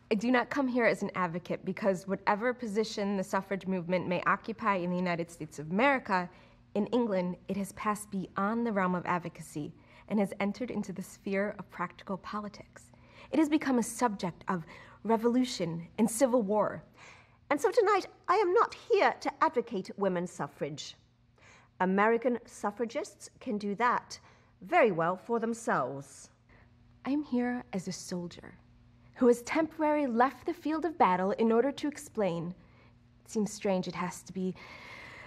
I do not come here as an advocate because whatever position the suffrage movement may occupy in the United States of America, in England it has passed beyond the realm of advocacy and has entered into the sphere of practical politics. It has become a subject of revolution and civil war. And so tonight, I am not here to advocate women's suffrage. American suffragists can do that very well for themselves. I am here as a soldier who has temporarily left the field of battle in order to explain, it seems strange it has to be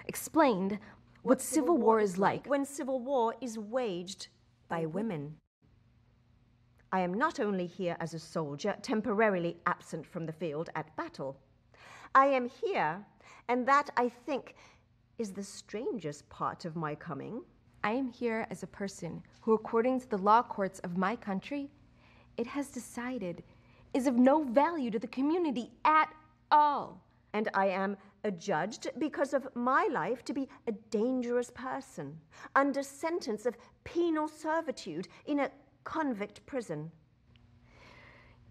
explained, what civil war is like. When civil war is waged by women. I am not only here as a soldier, temporarily absent from the field at battle. I am here, and that, I think, is the strangest part of my coming. I am here as a person who, according to the law courts of my country, it has decided is of no value to the community at all. And I am adjudged because of my life to be a dangerous person, under sentence of penal servitude in a convict prison.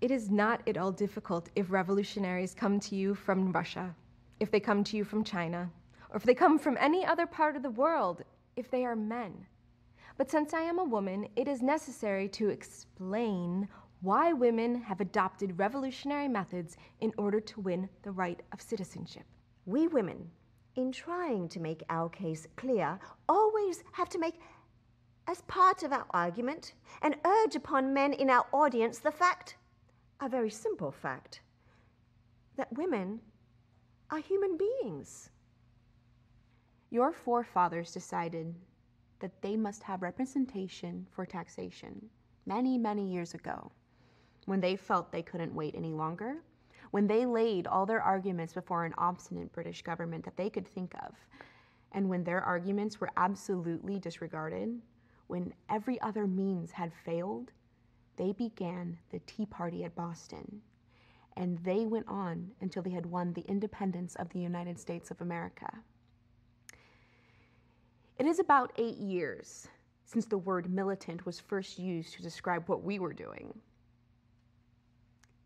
It is not at all difficult if revolutionaries come to you from Russia, if they come to you from China, or if they come from any other part of the world, if they are men. But since I am a woman, it is necessary to explain why women have adopted revolutionary methods in order to win the right of citizenship. We women, in trying to make our case clear, always have to make, as part of our argument, and urge upon men in our audience the fact, a very simple fact, that women are human beings. Your forefathers decided that they must have representation for taxation many, many years ago, when they felt they couldn't wait any longer, when they laid all their arguments before an obstinate British government that they could think of, and when their arguments were absolutely disregarded, when every other means had failed, they began the Tea Party at Boston, and they went on until they had won the independence of the United States of America. It is about 8 years since the word militant was first used to describe what we were doing.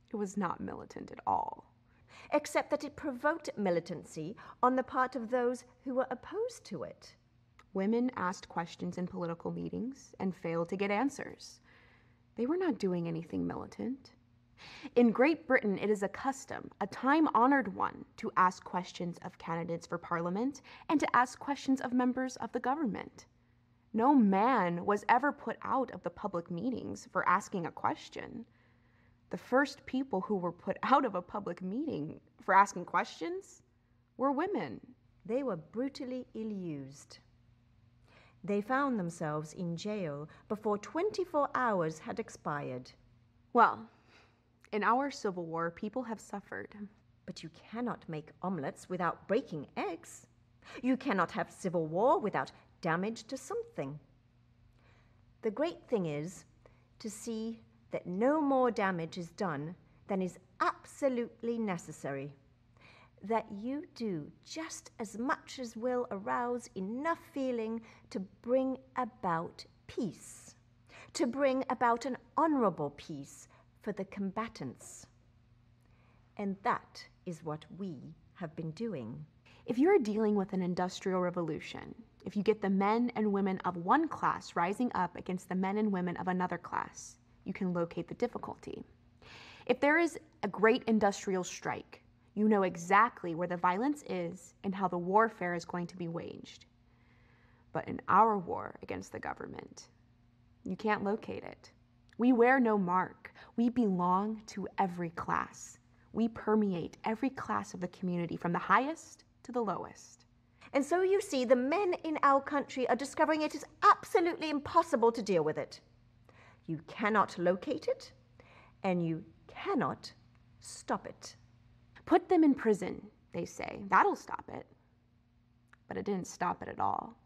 It was not militant at all. Except that it provoked militancy on the part of those who were opposed to it. Women asked questions in political meetings and failed to get answers. They were not doing anything militant. In Great Britain, it is a custom, a time-honored one, to ask questions of candidates for parliament and to ask questions of members of the government. No man was ever put out of the public meetings for asking a question. The first people who were put out of a public meeting for asking questions were women. They were brutally ill-used. They found themselves in jail before 24 hours had expired. Well, in our Civil War, people have suffered. But you cannot make omelets without breaking eggs. You cannot have civil war without damage to something. The great thing is to see that no more damage is done than is absolutely necessary. That you do just as much as will arouse enough feeling to bring about peace, to bring about an honorable peace for the combatants. And that is what we have been doing. If you're dealing with an industrial revolution, if you get the men and women of one class rising up against the men and women of another class, you can locate the difficulty. If there is a great industrial strike, you know exactly where the violence is and how the warfare is going to be waged. But in our war against the government, you can't locate it. We wear no mark. We belong to every class. We permeate every class of the community, from the highest to the lowest. And so you see, the men in our country are discovering it is absolutely impossible to deal with it. You cannot locate it, and you cannot stop it. Put them in prison, they say. That'll stop it. But it didn't stop it at all.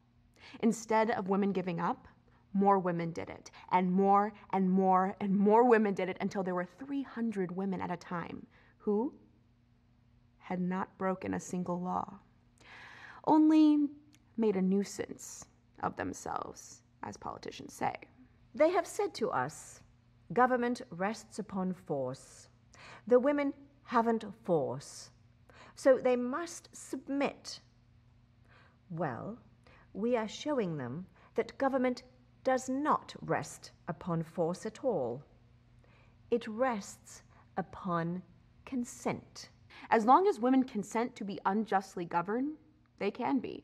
Instead of women giving up, more women did it, and more and more and more women did it until there were 300 women at a time who had not broken a single law, only made a nuisance of themselves, as politicians say. They have said to us, government rests upon force. The women haven't force, so they must submit. Well, we are showing them that government does not rest upon force at all. It rests upon consent. As long as women consent to be unjustly governed, they can be.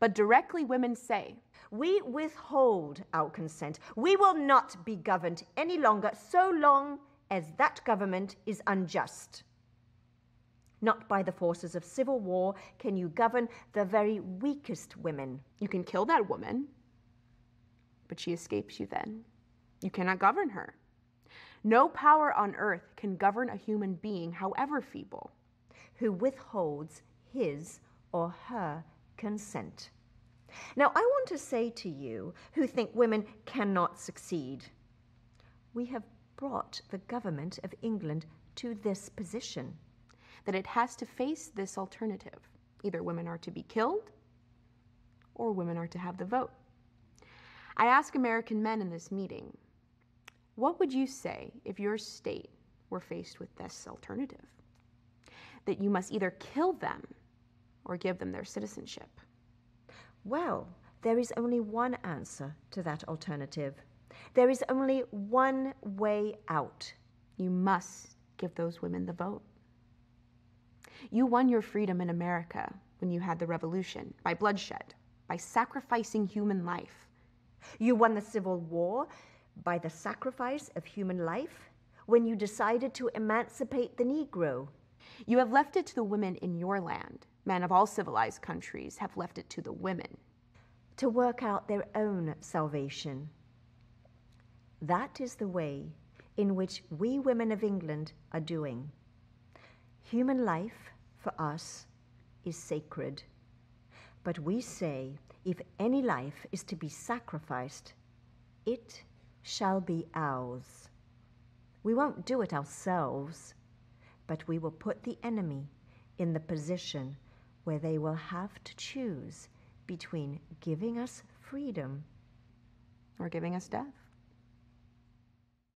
But directly women say, we withhold our consent. We will not be governed any longer so long as that government is unjust. Not by the forces of civil war can you govern the very weakest women. you can kill that woman, but she escapes you then. You cannot govern her. No power on earth can govern a human being, however feeble, who withholds his or her consent. Now, I want to say to you who think women cannot succeed, we have brought the government of England to this position. that it has to face this alternative. Either women are to be killed or women are to have the vote. I ask American men in this meeting, what would you say if your state were faced with this alternative? That you must either kill them or give them their citizenship. Well, there is only one answer to that alternative. There is only one way out. You must give those women the vote. You won your freedom in America when you had the revolution, by bloodshed, by sacrificing human life. You won the Civil War by the sacrifice of human life when you decided to emancipate the Negro. You have left it to the women in your land. Men of all civilized countries have left it to the women to work out their own salvation. That is the way in which we women of England are doing. Human life, for us, is sacred. But we say, if any life is to be sacrificed, it shall be ours. We won't do it ourselves, but we will put the enemy in the position where they will have to choose between giving us freedom or giving us death.